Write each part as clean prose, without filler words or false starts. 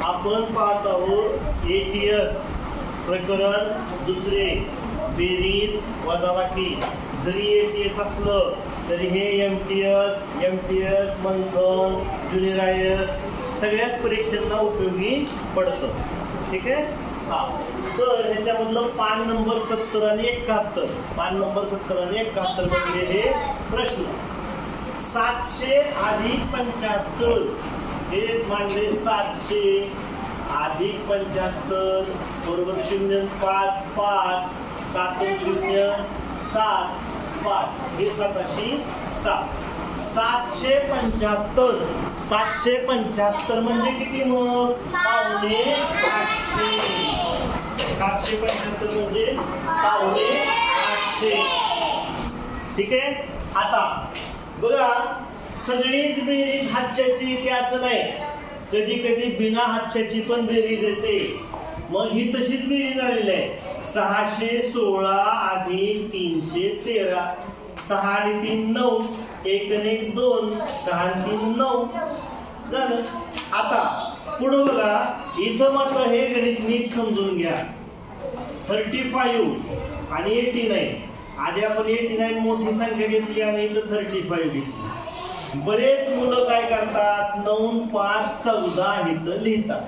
आपण पाहत आहोत एटीएस प्रकरण दुसरे, बेरीज वजाबाकी. जरी एटीएस असलं तरी हे एमटीएस मंथन ज्युनियर आयएस सगळ्याच परीक्षांना उपयोगी पडतं. ठीक आहे. हा, तर ह्याच्यामधलं पान नंबर 70 आणि 71, पान नंबर 70 आणि 71 मधले हे प्रश्न. 700 अधिक 75 हे मांडले. 700 अधिक 75 बरोबर 0 5 5 7 0 7 5 हे 707. 775 775 म्हणजे किती मग? पावणे 800. 775 म्हणजे पावणे 800. ठीक आहे. आता बघा, सगळीच बेरीज हातच्याची येते असं नाही. कधी कधी बिना हातच्याची पण बेरीज येते. मग ही तशीच बेरीज आलेली आहे. 616 अधिक 313. 6 आणि 3 9, 1 आणि 1 2, 6 आणि 3 9 झालं. आता पुढे बघा, इथं मात्र हे गणित नीट समजून घ्या. 35 आणि 89. आधी आपण 89 मोठी संख्या घेतली आणि इथं 35 घेतली. बरेच मुलं काय करतात, 9 5 14 इथं लिहितात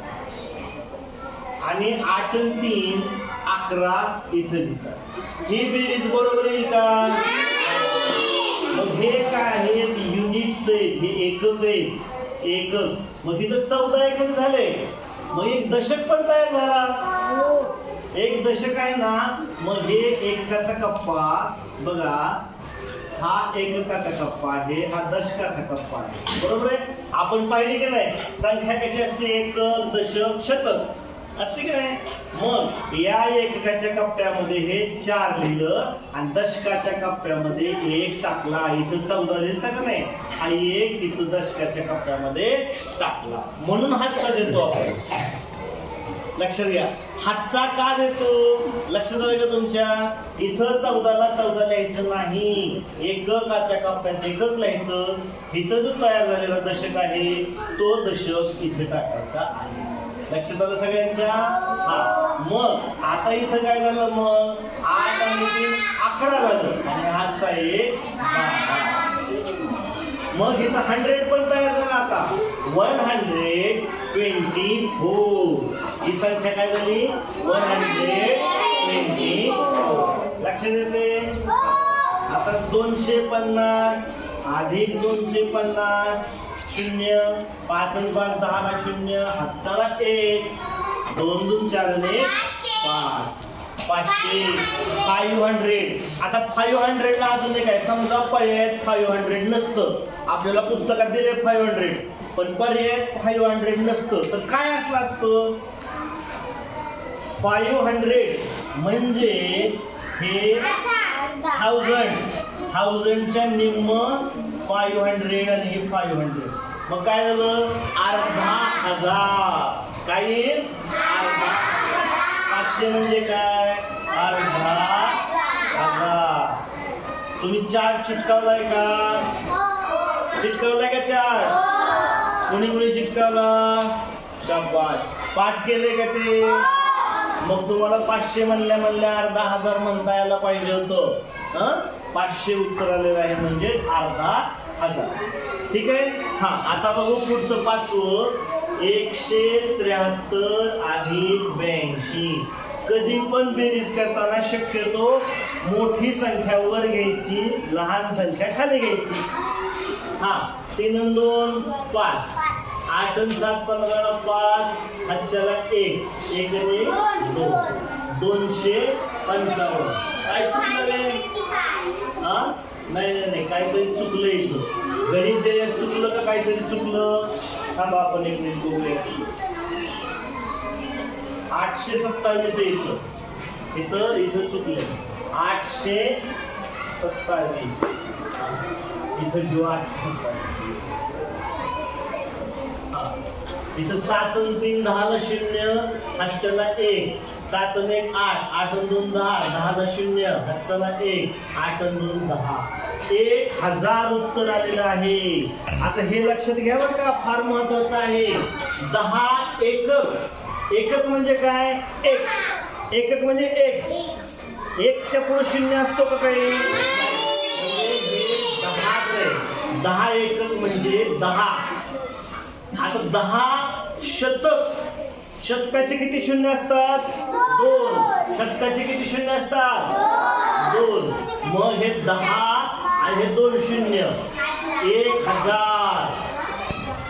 आणि 8 आणि 3 11 इथं लिहितात. ही बेरीज बरोबर येईल का? मग हे काय आहेत? युनिट्स आहेत, हे एकक आहेत. एकक मग इथं 14 एकक झाले. मग एक दशक पण तयार झाला. एक दशक आहे ना, मग हे एककाचा कप्पा बघा, हा एककाचा कप्पा आहे, हा दशकाचा कप्पा आहे. बरोबर आहे. आपण पाहिली की नाही, संख्या कशी असते? एकक, दशक, शतक असते की नाही. मग या एककाच्या कप्प्यामध्ये हे 4 लिहिलं आणि दशकाच्या कप्प्यामध्ये 1 टाकला. इथं 14 लिहिलं का नाही, हा 1 इथं दशकाच्या कप्प्यामध्ये टाकला. म्हणून हातचा देतो आपण. लक्षात घ्या, हातचा का देतो? लक्षात आलं का तुमच्या? इथं 14ला 14 लिहायचं नाही, एककाच्या कप्प्यात एकक लिहायचं. इथं जो तयार झालेला दशक आहे तो दशक इथे टाकायचा आहे. लक्षात आलं सगळ्यांच्या? हा, मग आता इथं काय झालं? मग 8 आणि 3 11 झालं आणि हातचा 1 10. मग इथं 100 पण तयार झाला. आता 124 ही संख्या काय झाली? 124. लक्षात येते? आता 250 अधिक 250 0 5 आणि 5 10 ला 0, हातचाला 1 2 2 4 आणि 5 500. 500. आता 500 ला अजून एक आहे. समजा पर्याय 500 नसतं, आपल्याला पुस्तकात दिले 500 पण पर्याय 500 नसतं, तर काय असलं असतं? 500 म्हणजे हे 1000च्या निम्म 500 आणि हे 500. मग काय झालं? अर्धा हजार. काय येईल? अर्धा. 500 म्हणजे काय? अर्धा हजार. तुम्ही 4 चिटकावलाय का? चिटकावलाय का 4? कोणी कोणी चिटकावला? शाबाश. पाठ केले का ते? मग तुम्हाला 500 म्हणल्या अर्धा हजार म्हणता यायला पाहिजे होतं. 500 उत्तर आलेलं आहे म्हणजे अर्धा हजार. ठीक आहे. हा, आता बघू पुढचं 5वं. 173 अधिक 82. कधी पण बेरीज करताना शक्यतो मोठी संख्या वर घ्यायची, लहान संख्या खाली घ्यायची. हा, 3 आणि 2 5, 8 आणि 7 15 5, हातच्याला 1 1 आणि 2 255. काय चुकलं? हा, नाही काहीतरी चुकलं इथं. गणित द्यायला चुकलं का काहीतरी चुकलं? थांबा, आपण एक मिनिट बघूया. 827 इथं चुकले. 827 इथं घेऊ. 827 इथं 7 आणि 3 10 ला 0, हातच्याला 1. 7 आणि 1 8, 8 आणि 2 10, 10 ला 0, हातच्याला 1, 8 आणि 2 10. 1000 उत्तर आलेलं आहे. आता हे लक्षात घ्या बरं का, फार महत्वाचं आहे. 10 एकक. एकक म्हणजे काय? एक. एकक म्हणजे एक. एकच्या पुढे शून्य असतो का काही? 10 एकक म्हणजे 10. आता 10 शतक. शतकाचे किती शून्य असतात? 2. शतकाचे किती शून्य असतात? 2. मग हे 10 आणि हे 2 शून्य 1000.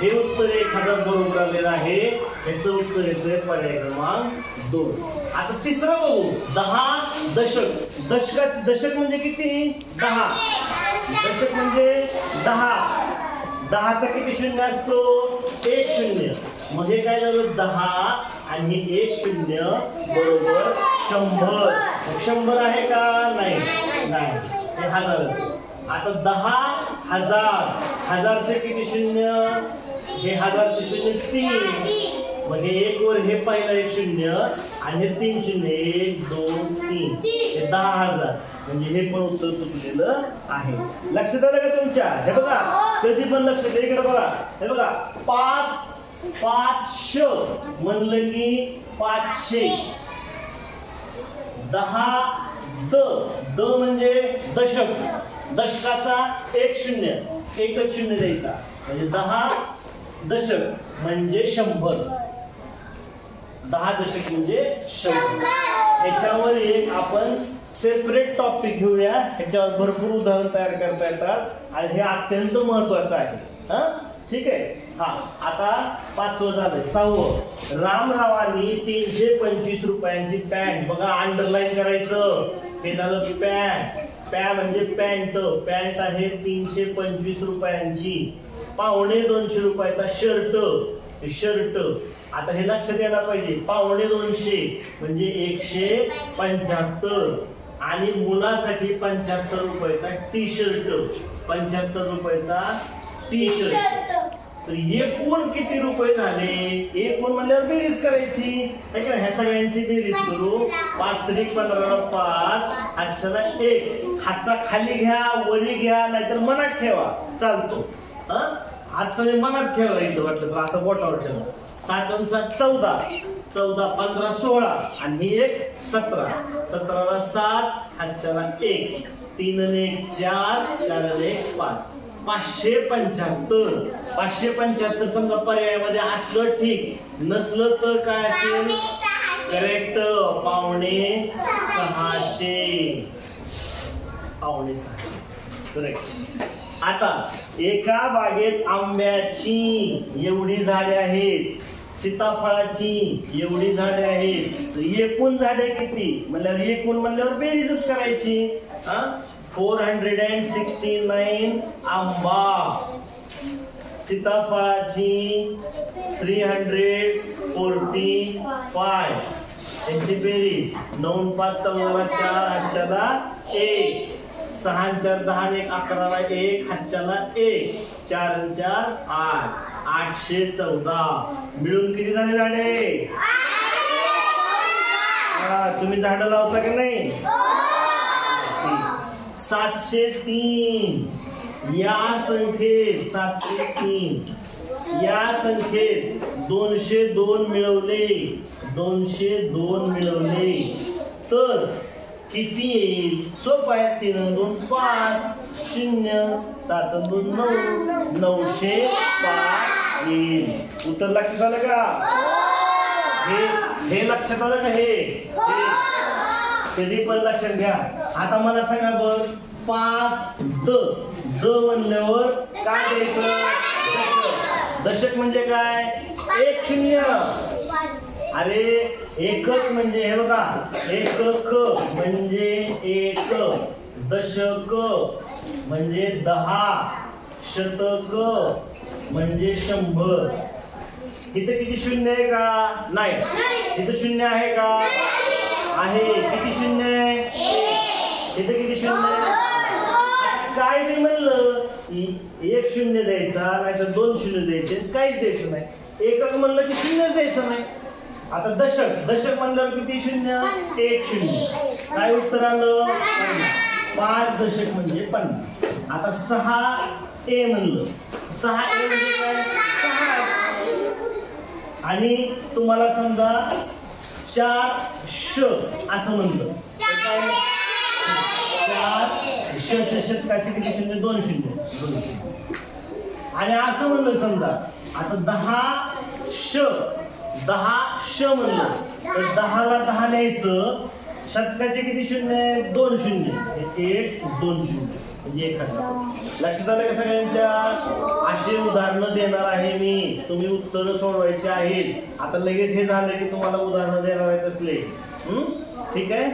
हे उत्तर 1000 बरोबर आलेलं आहे. याचं उत्तर येतंय पर्याय क्रमांक 2. आता तिसरं बघू. 10 दशक. दशक म्हणजे किती? 10. दशक म्हणजे 10. 10चा किती शून्य असतो? 1 शून्य. मग हे काय झालं? 10 आणि 1 शून्य बरोबर 100. 100 आहे का? नाही. हे 1000. आता 10,000. 1000चे किती शून्य? हे 1000चे शून्य 3. मग हे 1 वर हे पहिलं 1 शून्य आणि हे 3 शून्य 1 2 3. हे 10,000. म्हणजे हे पण उत्तर चुकलेलं आहे. लक्षात आलं का तुमच्या? हे बघा, कधी पण लक्षात द्या. इकडे बघा. हे बघा, 500 म्हणलं की 500. 10 म्हणजे दशक. दशकाचा 1 शून्य 1 शून्य द्यायचा म्हणजे 10 दशक म्हणजे 100. 10 दशक म्हणजे 100. याच्यावर एक आपण सेपरेट टॉपिक घेऊया. ह्याच्यावर भरपूर उदाहरण तयार करता येतात आणि हे अत्यंत महत्वाचं आहे. ठीक आहे. आता 5वं झालं. 6वं. रामरावांनी 325 रुपयांची पॅन्ट. बघा, अंडरलाईन करायचं. हे झालं पॅन्ट. म्हणजे पॅन्ट. पॅन्ट आहे 325 रुपयांची. 250 रुपयाचा शर्ट. शर्ट. आता हे लक्षात यायला पाहिजे. 250 म्हणजे 175. आणि मुलासाठी 75 रुपयाचा टी शर्ट. 75 रुपयाचा टी शर्ट. तर एकूण किती रुपये झाले? एकूण म्हणल्यावर बेरीज करायची. ह्या सगळ्यांची बेरीज करू. 5 3 15 5. हातच्याला 1. हातचा खाली घ्या, वरी घ्या, नाहीतर मनात ठेवा, चालतो. हातचा मी मनात ठेवायचं वाटलं असं बोटावर ठेवा. 7 आणि 7 14. 14 15 16 आणि ही एक 17. 17ला 7. हातच्याला 1. 3 आणि 1 4. 4 आणि 1 5. 575. 575 समजा पर्यायामध्ये असलं ठीक, नसलं तर काय असेल? करेक्ट. 5.6. 5.6. करेक्ट. आता एका बागेत आंब्याची एवढी झाडे आहेत, सीताफळाची एवढी झाडे आहेत. एकूण झाडे किती म्हणल्यावर एकूण म्हणल्यावर बेरीजच करायची. 469 आंबा. सीताफळाची 345. यांची बेरीज 9 5 14 4 हातच्याला 1. 6 4 10 1 11ला 1 हातच्याला 1. 4 4 8. 814. मिळून किती झाले झाडे? तुम्ही झाडं लावता की नाही? 703. या संख्येत 703. या संख्येत 202 मिळवले. 202 मिळवले तर किती येईल? सोपं आहे. 3 2 5 0 7 2 9 905 येईल. उत्तर लक्षात आलं का? हे लक्षात आलं का? हे कधी पण लक्षात घ्या. आता मला सांगा बघ, 5 द म्हणल्यावर काय द्यायचं? दशक म्हणजे काय? 1 शून्य. अरे एकक म्हणजे हे बघा, एकक म्हणजे 1. दशक म्हणजे 10. शतक म्हणजे 100. इथे किती शून्य आहे का? नाही. इथे शून्य आहे का? आहे. किती शून्य आहे? इथे किती शून्य आहे? काय नाही म्हणलं, 1 शून्य द्यायचा, नाहीतर 2 शून्य द्यायचे, काहीच द्यायचं नाही. एकक म्हणलं की शून्य द्यायचं नाही. आता दशक म्हणल्यावर किती शून्य? 1 शून्य. काय उत्तर आलं? 5 दशक म्हणजे 50. आता 6A म्हणलं, 6A म्हणजे काय? 6. आणि तुम्हाला समजा 4श असं म्हणलं तर काय? 4 शतकाचे किती शून्य? 2 शून्य. आणि असं म्हणलं समजा आता 10श म्हणलं तर 10ला 10 न्यायचं, शतकाचे किती शून्य? 2 शून्य. 1 2 शून्य म्हणजे 1000. लक्षात आलं का सगळ्यांच्या? असे उदाहरणं देणार आहे मी, तुम्ही उत्तर सोडवायची आहेत. आता लगेच हे झालं की तुम्हाला उदाहरणं देणार आहेत असले. ठीक आहे.